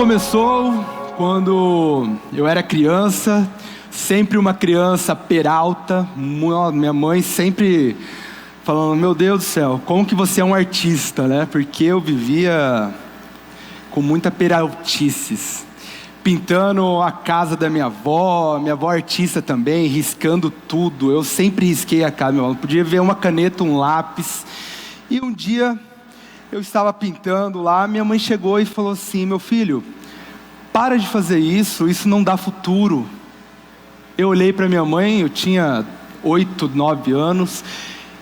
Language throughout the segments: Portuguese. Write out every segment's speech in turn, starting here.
começou quando eu era criança, sempre uma criança peralta. Minha mãe sempre falando: meu Deus do céu, como que você é um artista, né? Porque eu vivia com muita peraltices, pintando a casa da minha avó artista também, riscando tudo. Eu sempre risquei a casa, não podia ver uma caneta, um lápis. E um dia eu estava pintando lá, minha mãe chegou e falou assim: meu filho, para de fazer isso não dá futuro. Eu olhei para minha mãe, eu tinha 8, 9 anos.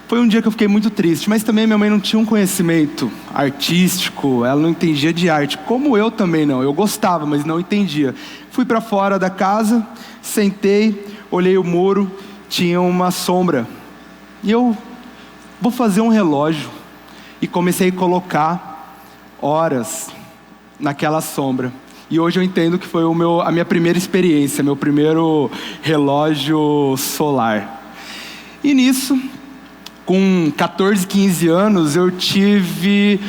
Foi um dia que eu fiquei muito triste, mas também minha mãe não tinha um conhecimento artístico, ela não entendia de arte, como eu também não. Eu gostava, mas não entendia. Fui para fora da casa, sentei, olhei o muro, tinha uma sombra. E eu vou fazer um relógio. E comecei a colocar horas naquela sombra. E hoje eu entendo que foi a minha primeira experiência, meu primeiro relógio solar. E nisso, com 14, 15 anos, eu tive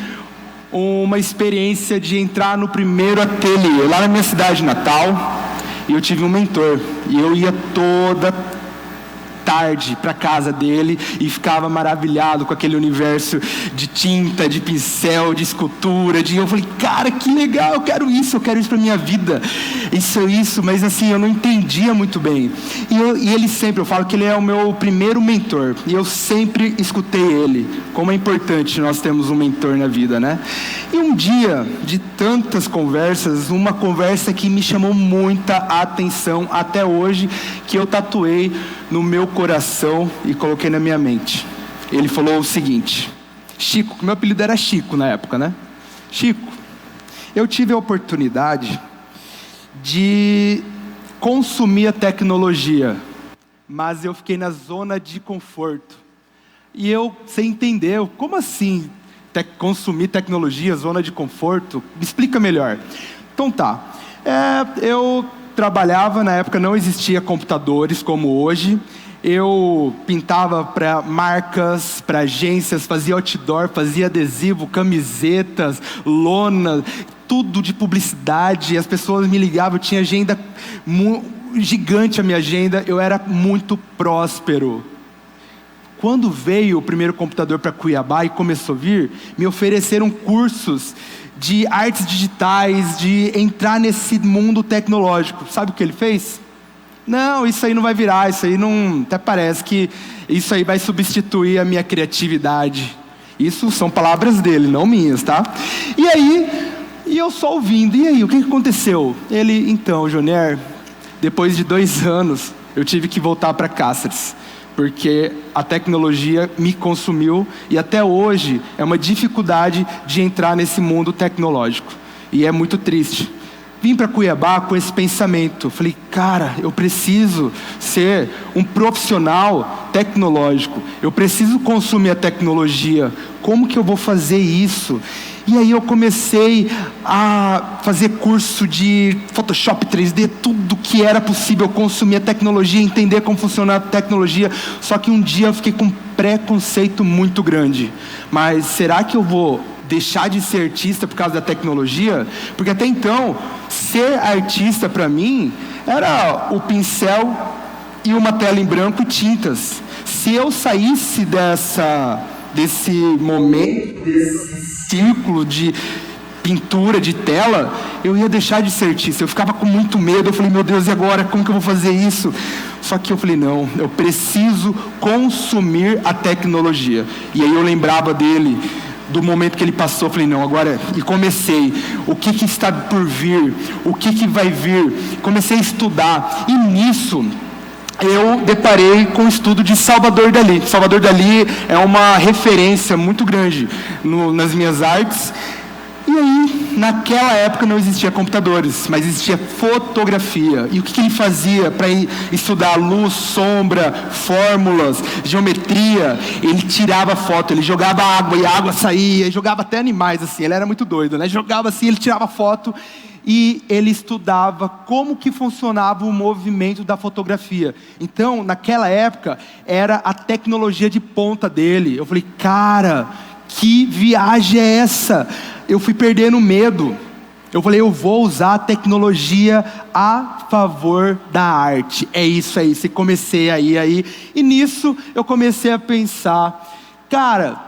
uma experiência de entrar no primeiro ateliê, lá na minha cidade natal. E eu tive um mentor. E eu ia toda tarde para casa dele e ficava maravilhado com aquele universo de tinta, de pincel, de escultura, eu falei: cara, que legal, eu quero isso para minha vida, isso, mas assim, eu não entendia muito bem. E ele sempre, eu falo que ele é o meu primeiro mentor, e eu sempre escutei ele, como é importante nós termos um mentor na vida, né? E um dia, de tantas conversas, uma conversa que me chamou muita atenção até hoje, que eu tatuei no meu coração e coloquei na minha mente. Ele falou o seguinte: Chico, meu apelido era Chico na época, né? Chico, eu tive a oportunidade de consumir a tecnologia, mas eu fiquei na zona de conforto. E eu, sem entender, como assim consumir tecnologia, zona de conforto? Me explica melhor. Então tá, eu trabalhava, na época não existia computadores como hoje. Eu pintava para marcas, para agências, fazia outdoor, fazia adesivo, camisetas, lona, tudo de publicidade. As pessoas me ligavam, eu tinha agenda gigante, a minha agenda, eu era muito próspero. Quando veio o primeiro computador para Cuiabá e começou a vir, me ofereceram cursos de artes digitais, de entrar nesse mundo tecnológico. Sabe o que ele fez? Não, isso aí não vai virar, isso aí não... Até parece que isso aí vai substituir a minha criatividade. Isso são palavras dele, não minhas, tá? E eu só ouvindo, e aí, o que aconteceu? Ele: então, Jonier, depois de 2 anos, eu tive que voltar para Cáceres, porque a tecnologia me consumiu e até hoje é uma dificuldade de entrar nesse mundo tecnológico. E é muito triste. Vim para Cuiabá com esse pensamento. Falei: cara, eu preciso ser um profissional tecnológico. Eu preciso consumir a tecnologia. Como que eu vou fazer isso? E aí eu comecei a fazer curso de Photoshop 3D, tudo que era possível, consumir a tecnologia, entender como funciona a tecnologia. Só que um dia eu fiquei com um preconceito muito grande. Mas será que eu vou deixar de ser artista por causa da tecnologia? Porque até então, ser artista para mim era o pincel e uma tela em branco e tintas. Se eu saísse desse momento, desse círculo de pintura, de tela, eu ia deixar de ser artista. Eu ficava com muito medo. Eu falei: meu Deus, e agora? Como que eu vou fazer isso? Só que eu falei: não, eu preciso consumir a tecnologia. E aí eu lembrava dele, do momento que ele passou. Eu falei: não, agora... E comecei, o que está por vir, o que vai vir. Comecei a estudar, e nisso eu deparei com o estudo de Salvador Dalí. Salvador Dalí é uma referência muito grande nas minhas artes. E aí, naquela época não existia computadores, mas existia fotografia. E o que ele fazia para estudar luz, sombra, fórmulas, geometria? Ele tirava foto, ele jogava água e a água saía, e jogava até animais assim. Ele era muito doido, né? Jogava assim, ele tirava foto. E ele estudava como que funcionava o movimento da fotografia. Então, naquela época, era a tecnologia de ponta dele. Eu falei: cara, que viagem é essa? Eu fui perdendo medo. Eu falei, eu vou usar a tecnologia a favor da arte. É isso aí. E comecei aí. E nisso eu comecei a pensar, cara,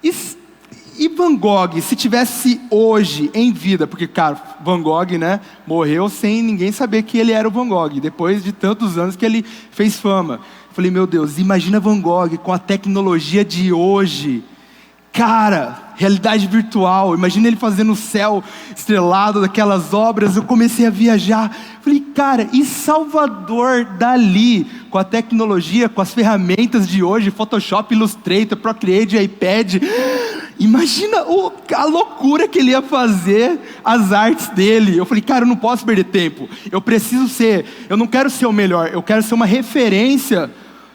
e Van Gogh, se tivesse hoje em vida, porque, cara, Van Gogh, né, morreu sem ninguém saber que ele era o Van Gogh, depois de tantos anos que ele fez fama. Eu falei, meu Deus, imagina Van Gogh com a tecnologia de hoje. Cara, realidade virtual, imagina ele fazendo o céu estrelado daquelas obras. Eu comecei a viajar, falei, cara, e Salvador Dalí, com a tecnologia, com as ferramentas de hoje, Photoshop, Illustrator, Procreate, iPad, imagina a loucura que ele ia fazer as artes dele. Eu falei, cara, eu não posso perder tempo, eu não quero ser o melhor, eu quero ser uma referência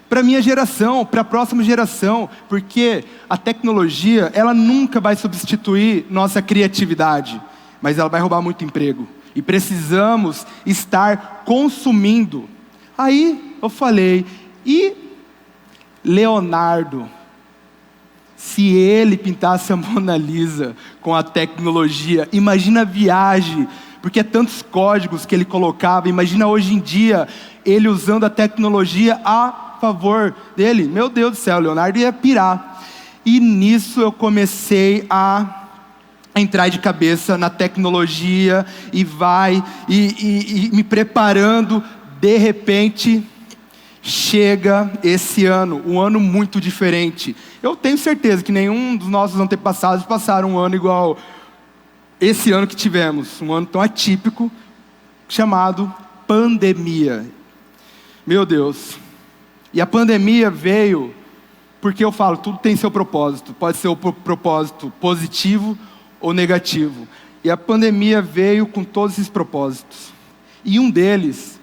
para a minha geração, para a próxima geração, porque a tecnologia, ela nunca vai substituir nossa criatividade, mas ela vai roubar muito emprego, e precisamos estar consumindo. Aí eu falei, e Leonardo, se ele pintasse a Mona Lisa com a tecnologia, imagina a viagem, porque é tantos códigos que ele colocava, imagina hoje em dia, ele usando a tecnologia a favor dele. Meu Deus do céu, Leonardo ia pirar. E nisso eu comecei a entrar de cabeça na tecnologia, e me preparando. De repente, chega esse ano, um ano muito diferente. Eu tenho certeza que nenhum dos nossos antepassados passaram um ano igual esse ano que tivemos, um ano tão atípico, chamado pandemia. Meu Deus. E a pandemia veio porque eu falo, tudo tem seu propósito. Pode ser o propósito positivo ou negativo. E a pandemia veio com todos esses propósitos. E um deles,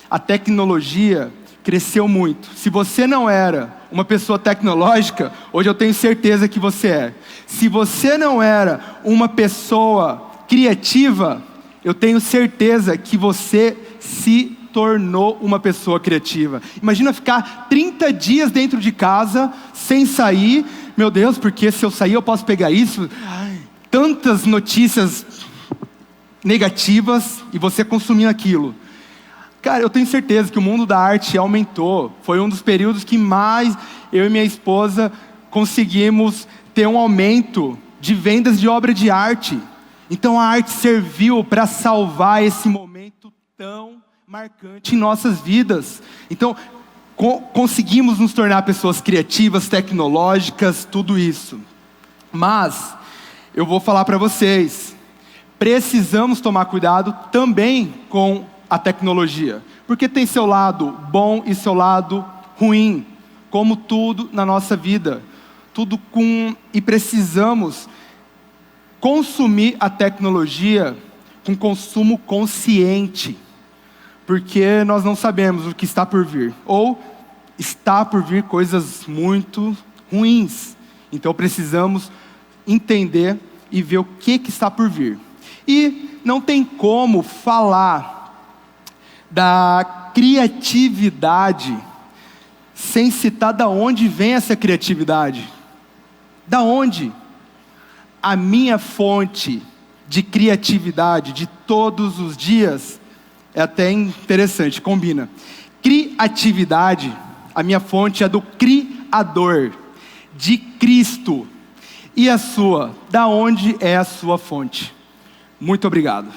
a tecnologia, cresceu muito. Se você não era uma pessoa tecnológica, hoje eu tenho certeza que você é. Se você não era uma pessoa criativa, eu tenho certeza que você se tornou uma pessoa criativa. Imagina ficar 30 dias dentro de casa, sem sair. Meu Deus, porque se eu sair eu posso pegar isso. Tantas notícias negativas, e você consumindo aquilo. Cara, eu tenho certeza que o mundo da arte aumentou. Foi um dos períodos que mais eu e minha esposa conseguimos ter um aumento de vendas de obra de arte. Então a arte serviu para salvar esse momento tão marcante em nossas vidas. Então, conseguimos nos tornar pessoas criativas, tecnológicas, tudo isso. Mas, eu vou falar para vocês, precisamos tomar cuidado também com a tecnologia, porque tem seu lado bom e seu lado ruim, como tudo na nossa vida. E precisamos consumir a tecnologia com consumo consciente, porque nós não sabemos o que está por vir, ou está por vir coisas muito ruins. Então precisamos entender e ver o que está por vir. E não tem como falar da criatividade sem citar da onde vem essa criatividade. Da onde? A minha fonte de criatividade de todos os dias é até interessante, combina. Criatividade, a minha fonte é do Criador, de Cristo. E a sua? Da onde é a sua fonte? Muito obrigado.